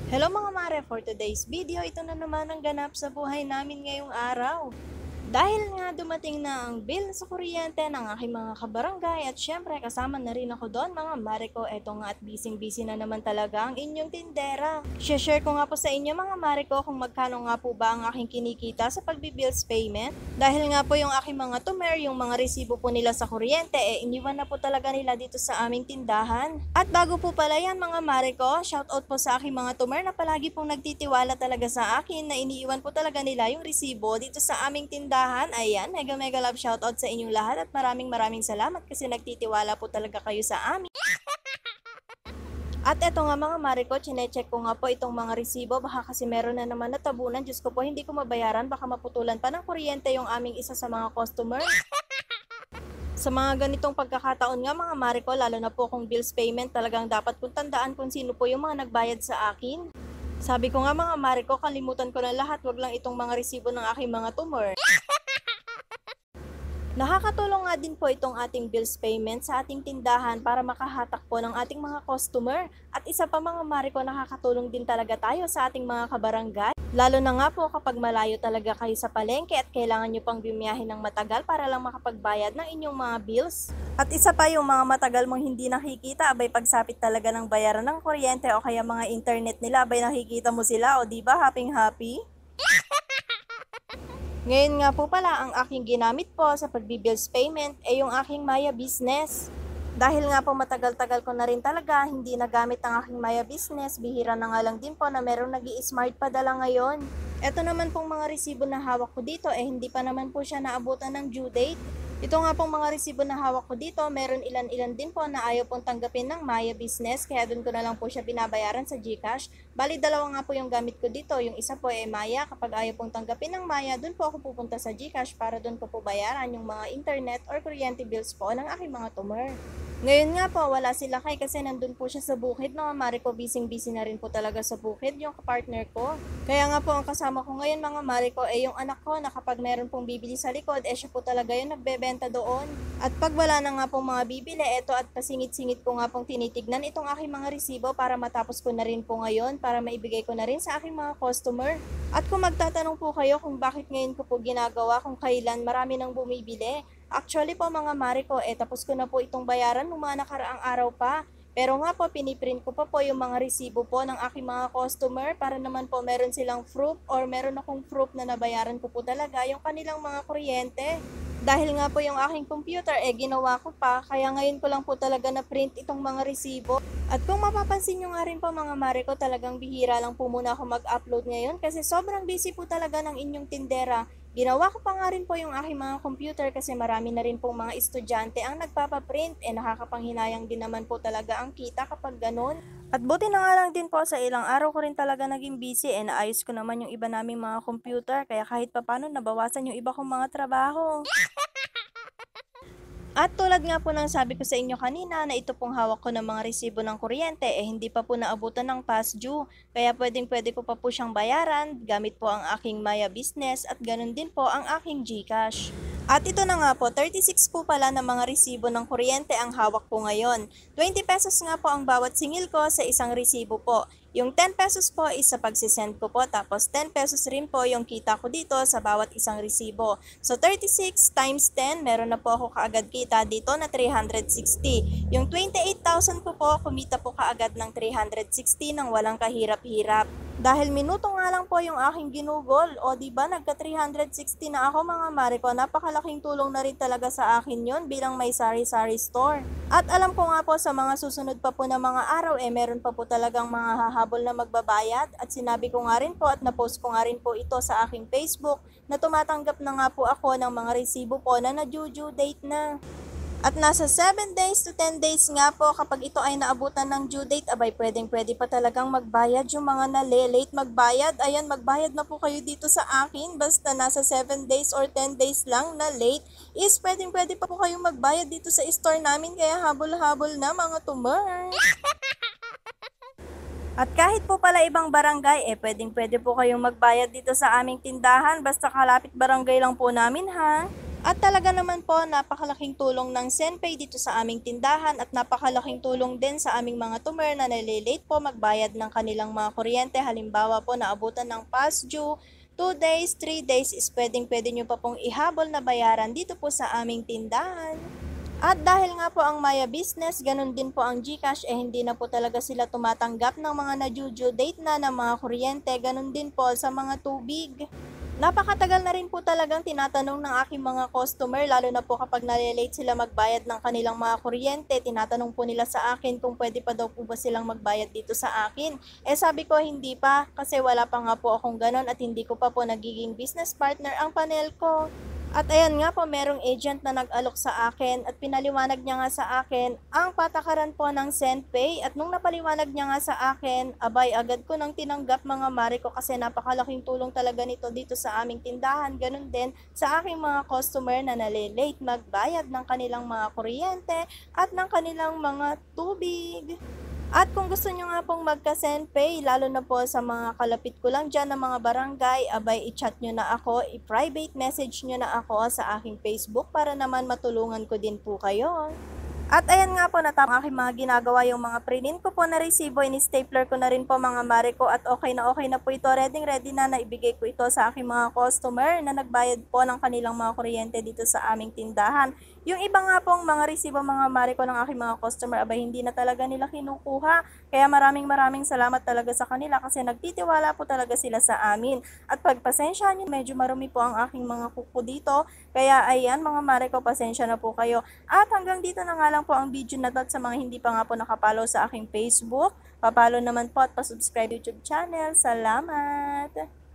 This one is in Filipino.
Hello mga mare, for today's video, ito na naman ang ganap sa buhay namin ngayong araw. Dahil nga dumating na ang bill sa kuryente ng aking mga kabarangay at syempre kasama na rin ako doon mga mare ko. Eto nga at busy na naman talaga ang inyong tindera. Share ko nga po sa inyo mga mare ko kung magkano nga po ba ang aking kinikita sa pagbibills payment. Dahil nga po yung aking mga tumer, yung mga resibo po nila sa kuryente, iniwan na po talaga nila dito sa aming tindahan. At bago po pala yan mga mare ko, shoutout po sa aking mga tumer na palagi pong nagtitiwala talaga sa akin na iniiwan po talaga nila yung resibo dito sa aming tindahan. Ayan, mega love shoutout sa inyong lahat at maraming salamat kasi nagtitiwala po talaga kayo sa amin. At eto nga mga mare ko, chinecheck ko nga po itong mga resibo, baka kasi meron na naman natabunan. Diyos ko po, hindi ko mabayaran, baka maputulan pa ng kuryente yung aming isa sa mga customer. Sa mga ganitong pagkakataon nga mga mare ko, lalo na po kung bills payment, talagang dapat kong tandaan kung sino po yung mga nagbayad sa akin. Sabi ko nga mga mare ko, kalimutan ko na lahat, wag lang itong mga resibo ng aking mga tumor. Nakakatulong nga din po itong ating bills payment sa ating tindahan para makahatak po ng ating mga customer. At isa pa mga mare ko, nakakatulong din talaga tayo sa ating mga kabarangay. Lalo na nga po kapag malayo talaga kayo sa palengke at kailangan nyo pang bumiyahe ng matagal para lang makapagbayad ng inyong mga bills. At isa pa yung mga matagal mong hindi nakikita, abay pagsapit talaga ng bayaran ng kuryente o kaya mga internet nila, abay nakikita mo sila o diba happy. Ngayon nga po pala ang aking ginamit po sa pagbibills payment ay yung aking Maya Business. Dahil nga po matagal-tagal ko na rin talaga hindi nagamit ang aking Maya Business, bihira na nga lang din po na meron nag-i-smart padala ngayon. Ito naman pong mga resibo na hawak ko dito hindi pa naman po siya naabutan ng due date. Ito nga pong mga resibo na hawak ko dito, meron ilan-ilan din po na ayaw pong tanggapin ng Maya Business, kaya doon ko na lang po siya binabayaran sa GCash. Bali, dalawa nga po yung gamit ko dito. Yung isa po Maya, kapag ayaw pong tanggapin ng Maya, doon po ako pupunta sa GCash para doon ko po bayaran yung mga internet or kuryente bills po ng aking mga tumer. Ngayon nga po, wala sila kasi nandun po siya sa bukid. Mga mare ko, busy na rin po talaga sa bukid yung kapartner ko. Kaya nga po, ang kasama ko ngayon mga mare ko yung anak ko na kapag meron pong bibili sa likod, siya po talaga yung nagbebenta doon. At pag wala na nga pong mga bibili, eto at pasingit-singit ko nga pong tinitignan itong aking mga resibo para matapos ko na rin po ngayon, para maibigay ko na rin sa aking mga customer. At kung magtatanong po kayo kung bakit ngayon ko po ginagawa, kung kailan marami nang bumibili, actually po mga mare ko, tapos ko na po itong bayaran ng mga nakaraang araw pa. Pero nga po, piniprint ko pa po yung mga resibo po ng aking mga customer para naman po meron silang proof or meron akong proof na nabayaran ko po talaga yung kanilang mga kuryente. Dahil nga po yung aking computer, ginawa ko pa, kaya ngayon ko lang po talaga na print itong mga resibo. At kung mapapansin nyo nga rin po mga mare ko, talagang bihira lang po muna ako mag-upload ngayon kasi sobrang busy po talaga ng inyong tindera. Ginawa ko pa nga rin po yung aking mga computer kasi marami na rin pong mga estudyante ang nagpapaprint. Nakakapanghinayang din naman po talaga ang kita kapag ganun. At buti na nga lang din po sa ilang araw ko rin talaga naging busy. Naayos ko naman yung iba naming mga computer kaya kahit papano nabawasan yung iba kong mga trabaho. At tulad nga po ng sabi ko sa inyo kanina na ito pong hawak ko ng mga resibo ng kuryente hindi pa po naabutan ng past due. Kaya pwede ko pa po siyang bayaran gamit po ang aking Maya Business at ganun din po ang aking GCash. At ito na nga po, 36 po pala na mga resibo ng kuryente ang hawak po ngayon. 20 pesos nga po ang bawat singil ko sa isang resibo po. Yung 10 pesos po is sa pagsisend ko po, tapos 10 pesos rin po yung kita ko dito sa bawat isang resibo. So 36 times 10, meron na po ako kaagad kita dito na 360. Yung 28,000 ko po, kumita po kaagad ng 360 nang walang kahirap-hirap. Dahil minuto nga lang po yung aking ginugol, o diba nagka 360 na ako mga mare ko, napakalaking tulong na rin talaga sa akin yon bilang may sari-sari store. At alam ko nga po sa mga susunod pa po na mga araw meron pa po talagang mga hahabol na magbabayad at sinabi ko nga rin po at napost ko nga rin po ito sa aking Facebook na tumatanggap na nga po ako ng mga resibo po na due date na. At nasa 7 days to 10 days nga po kapag ito ay naabutan ng due date, abay pwede pa talagang magbayad yung mga late magbayad. Ayan, magbayad na po kayo dito sa akin. Basta nasa 7 days or 10 days lang na late is pwede pa po kayong magbayad dito sa store namin. Kaya habol-habol na mga tumer. At kahit po pala ibang barangay, pwede po kayong magbayad dito sa aming tindahan. Basta kalapit barangay lang po namin ha. At talaga naman po napakalaking tulong ng Zenpay dito sa aming tindahan at napakalaking tulong din sa aming mga tumer na nalilate po magbayad ng kanilang mga kuryente. Halimbawa po naabutan ng past due, 2 days, 3 days is pwedeng-pwede nyo pa pong ihabol na bayaran dito po sa aming tindahan. At dahil nga po ang Maya Business, ganun din po ang GCash, hindi na po talaga sila tumatanggap ng mga na-due date na ng mga kuryente, ganun din po sa mga tubig. Napakatagal na rin po talagang tinatanong ng aking mga customer, lalo na po kapag nalilate sila magbayad ng kanilang mga kuryente, tinatanong po nila sa akin kung pwede pa daw po ba silang magbayad dito sa akin. Sabi ko hindi pa, kasi wala pa nga po akong ganon at hindi ko pa po nagiging business partner ang panel ko. At ayan nga po, merong agent na nag-alok sa akin at pinaliwanag niya nga sa akin ang patakaran po ng Zenpay. At nung napaliwanag niya nga sa akin, abay agad ko nang tinanggap mga mare ko kasi napakalaking tulong talaga nito dito sa aming tindahan. Ganun din sa aking mga customer na nalilate magbayad ng kanilang mga kuryente at ng kanilang mga tubig. At kung gusto nyo nga pong magka-Zenpay, lalo na po sa mga kalapit ko lang dyan ng mga barangay, abay i-chat nyo na ako, i-private message nyo na ako sa aking Facebook para naman matulungan ko din po kayo. At ayan nga po, natapos aking mga ginagawa yung mga print ko po na resibo, in-stapler ko na rin po mga mare ko at okay na po ito, ready na naibigay ko ito sa aking mga customer na nagbayad po ng kanilang mga kuryente dito sa aming tindahan. Yung iba nga pong mga resibo mga mare ko ng aking mga customer, abay hindi na talaga nila kinukuha. Kaya maraming salamat talaga sa kanila kasi nagtitiwala po talaga sila sa amin. At pagpasensya nyo, medyo marumi po ang aking mga kuko dito. Kaya ayan mga mare ko, pasensya na po kayo. At hanggang dito na nga lang po ang video na to at sa mga hindi pa nga po nakapollow sa aking Facebook, papalo naman po at pasubscribe YouTube channel. Salamat!